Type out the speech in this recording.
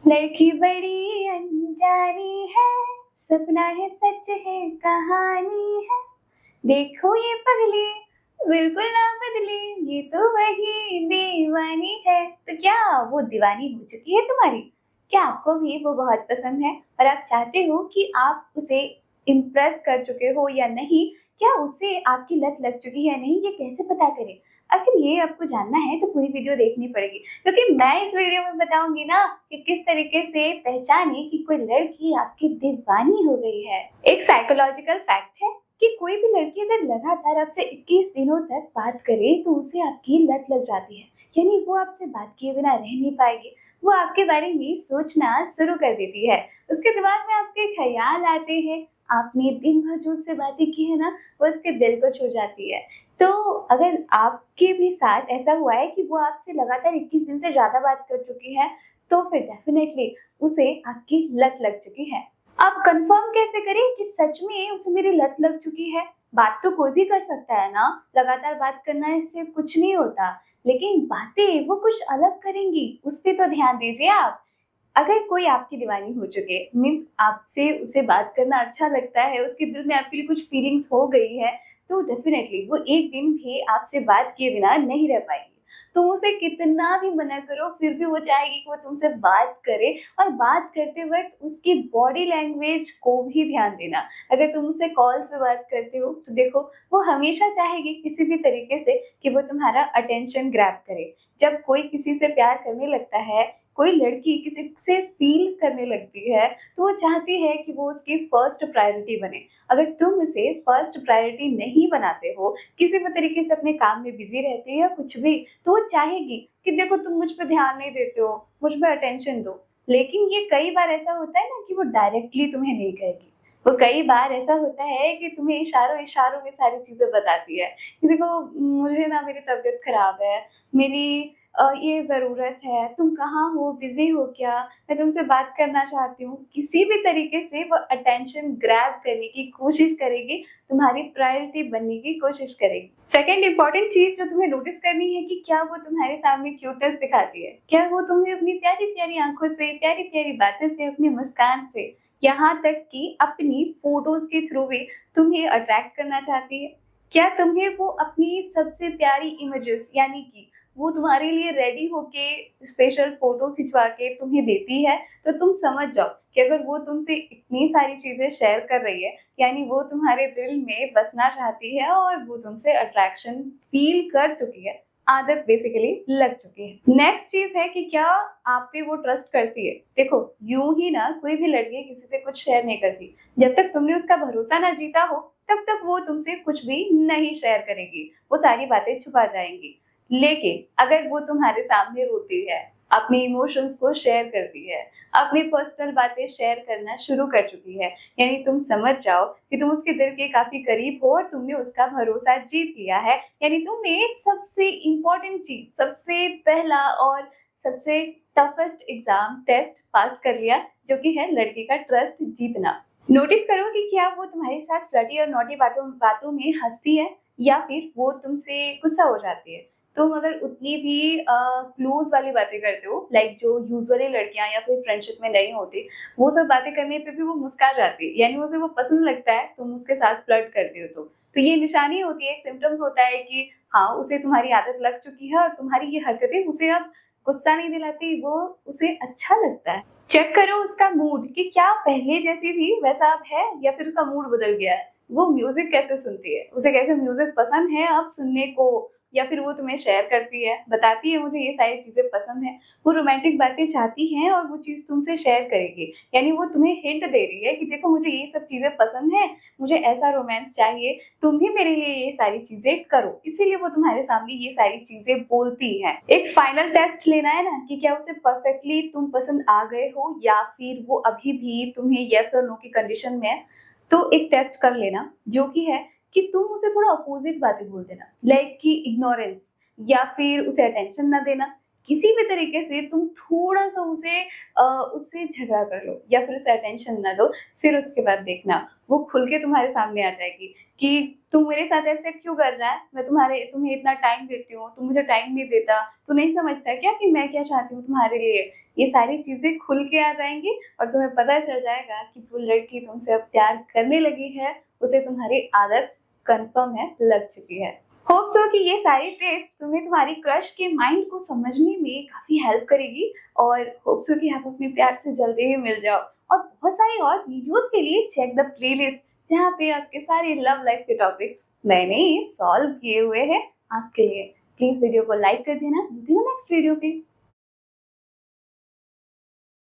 लड़की बड़ी अनजानी है, सपना है सच है कहानी है। देखो ये पगली बिल्कुल ना बदली, ये तो वही दीवानी है। तो क्या वो दीवानी हो चुकी है तुम्हारी? क्या आपको भी वो बहुत पसंद है और आप चाहते हो कि आप उसे इम्प्रेस कर चुके हो या नहीं? क्या उसे आपकी लत लग चुकी है नहीं, ये कैसे पता करें? आखिर ये आपको जानना है तो पूरी वीडियो देखनी पड़ेगी, क्योंकि मैं इस वीडियो में बताऊंगी ना कि किस तरीके से पहचाने कि कोई लड़की आपकी दीवानी हो गई है। एक साइकोलॉजिकल फैक्ट है कि कोई भी लड़की अगर लगातार आपसे 21 दिनों तक बात करे तो उसे आपकी लत लग जाती है। यानी वो आपसे बात किए बिना रह नहीं पाएगी। वो आपके बारे में सोचना शुरू कर देती है। उसके दिमाग में आपके ख्याल आते हैं। आपने दिन भर जो उससे बातें की है ना, वो उसके दिल को छू जाती है। तो अगर आपके भी साथ ऐसा हुआ है कि वो आपसे लगातार 21 दिन से ज़्यादा बात कर चुकी है, तो फिर डेफ़िनेटली उसे आपकी लत लग चुकी है। अब कन्फर्म कैसे करें कि सच में उसे मेरी लत लग चुकी है? बात तो कोई भी कर सकता है ना, लगातार बात करने से कुछ नहीं होता, लेकिन बातें वो कुछ अलग करेंगी, उस पे तो ध्यान दीजिए आप। अगर कोई आपकी दीवानी हो चुके मीन्स आपसे उसे बात करना अच्छा लगता है, उसके दिल में आपके लिए कुछ फीलिंग्स हो गई है, तो डेफिनेटली वो एक दिन भी आपसे बात किए बिना नहीं रह पाएगी। तुम उसे कितना भी मना करो फिर भी वो चाहेगी कि वो तुमसे बात करे। और बात करते वक्त उसकी बॉडी लैंग्वेज को भी ध्यान देना। अगर तुम उससे कॉल्स पे बात करते हो तो देखो, वो हमेशा चाहेगी किसी भी तरीके से कि वो तुम्हारा अटेंशन ग्रैब करे। जब कोई किसी से प्यार करने लगता है, कोई लड़की किसी से फील करने लगती है, तो वो चाहती है कि वो उसकी फर्स्ट प्रायोरिटी बने। अगर तुम उसे फर्स्ट प्रायोरिटी नहीं बनाते हो, किसी भी तरीके से अपने काम में बिजी रहते हो या कुछ भी, तो वो चाहेगी कि देखो तुम मुझ पे ध्यान नहीं देते हो, मुझ पे अटेंशन दो। लेकिन ये कई बार ऐसा होता है ना कि वो डायरेक्टली तुम्हें नहीं कहेगी। वो कई बार ऐसा होता है कि तुम्हें इशारों इशारों में सारी चीजें बताती है कि देखो, मुझे ना मेरी तबीयत खराब है, मेरी ये ज़रूरत है, तुम कहाँ हो, बिज़ी हो क्या? मैं तुमसे बात करना चाहती हूँ। किसी भी तरीके से वो अटेंशन ग्रैब करने की कोशिश करेगी, तुम्हारी प्रायोरिटी बनने की कोशिश करेगी। सेकंड इम्पोर्टेंट चीज़ जो तुम्हें नोटिस करनी है कि क्या वो तुम्हारे सामने क्यूटनेस दिखाती है? क्या वो तुम्हें अपनी प्यारी-प्यारी आँखों से, प्यारी-प्यारी बातों से, अपनी मुस्कान से, यहाँ तक कि अपनी फ़ोटोज़ के थ्रू भी तुम्हें अट्रैक्ट करना चाहती है? क्या तुम्हें वो अपनी सबसे प्यारी इमेजेस यानी कि वो तुम्हारे लिए रेडी होके स्पेशल फ़ोटो खिंचवा के तुम्हें देती है, तो तुम समझ जाओ कि अगर वो तुमसे इतनी सारी चीज़ें शेयर कर रही है, यानी वो तुम्हारे दिल में बसना चाहती है और वो तुमसे अट्रैक्शन फ़ील कर चुकी है। आदत बेसिकली लग चुकी है। नेक्स्ट चीज़ है कि क्या आप पे वो ट्रस्ट करती है? देखो, यूँ ही ना कोई भी लड़की किसी से कुछ शेयर नहीं करती। जब तक तुमने उसका भरोसा ना जीता हो, तब तक वो तुमसे कुछ भी नहीं शेयर करेगी। वो सारी बातें छुपा जाएँगी। लेकिन अगर वो तुम्हारे सामने रोती है, अपने इमोशंस को शेयर करती है, अपनी पर्सनल बातें शेयर करना शुरू कर चुकी है, यानी तुम समझ जाओ कि तुम उसके दिल के काफ़ी करीब हो और तुमने उसका भरोसा जीत लिया है। यानी तुमने सबसे इम्पोर्टेंट चीज़, सबसे पहला और सबसे टफेस्ट एग्ज़ाम टेस्ट पास कर लिया, जो कि है लड़की का ट्रस्ट जीतना। नोटिस करो कि क्या वो तुम्हारे साथ फ्लर्टी और नॉटी बातों बातों में हँसती है या फिर वो तुमसे गुस्सा हो जाती है। तुम अगर उतनी भी क्लोज़ वाली बातें करते हो, लाइक जो यूजुअली लड़कियाँ या फिर फ्रेंडशिप में नहीं होती, वो सब बातें करने पे भी वो मुस्कुरा जाती है, यानी उसे वो पसंद लगता है, तुम उसके साथ फ्लर्ट करते हो तो। तो ये निशानी होती है, एक सिम्पटम्स होता है कि हाँ, उसे तुम्हारी आदत लग चुकी है और तुम्हारी ये हरकतें उसे अब गुस्सा नहीं दिलाती, वो उसे अच्छा लगता है। चेक करो उसका मूड कि क्या पहले जैसी थी वैसा अब है या फिर उसका मूड बदल गया है। वो म्यूज़िक कैसे सुनती है? उसे कैसे म्यूज़िक पसंद है अब सुनने को, या फिर वो तुम्हें शेयर करती है, बताती है मुझे ये सारी चीज़ें पसंद हैं। वो रोमांटिक बातें चाहती है और वो चीज़ तुमसे शेयर करेगी। यानी वो तुम्हें हिंट दे रही है कि देखो मुझे ये सब चीज़ें पसंद हैं, मुझे ऐसा रोमांस चाहिए, तुम भी मेरे लिए ये सारी चीज़ें करो। इसीलिए वो तुम्हारे सामने ये सारी चीज़ें बोलती है। एक फाइनल टेस्ट लेना है ना कि क्या उसे परफेक्टली तुम पसंद आ गए हो या फिर वो अभी भी तुम्हें येस और नो की कंडीशन में है। तो एक टेस्ट कर लेना जो कि है कि तुम उसे थोड़ा अपोज़िट बातें बोल देना, लाइक कि इग्नोरेंस या फिर उसे अटेंशन ना देना, किसी भी तरीके से तुम थोड़ा-सा उससे झगड़ा कर लो या फिर उसे अटेंशन ना दो, फिर उसके बाद देखना, वो खुल के तुम्हारे सामने आ जाएगी कि तू मेरे साथ ऐसे क्यों कर रहा है? मैं तुम्हें इतना टाइम देती हूँ, तू मुझे टाइम नहीं देता, तू नहीं समझता क्या कि मैं क्या चाहती हूँ तुम्हारे लिए? ये सारी चीज़ें खुल के आ जाएँगी और तुम्हें पता चल जाएगा कि वो लड़की तुमसे अब प्यार करने लगी है, उसे तुम्हारी आदत कन्फर्म है, लग चुकी है। होप सो कि ये सारी टिप्स तुम्हें तुम्हारी क्रश के माइंड को समझने में काफ़ी हेल्प करेगी और होप सो कि आप अपने प्यार से जल्दी ही मिल जाओ। और बहुत सारी और वीडियोज़ के लिए चेक द प्लेलिस्ट, जहाँ पे आपके सारे लव लाइफ के टॉपिक्स मैंने सॉल्व किए हुए हैं आपके लिए। प्लीज़ वीडियो को लाइक कर देना, मिलती हूँ नेक्स्ट वीडियो पे।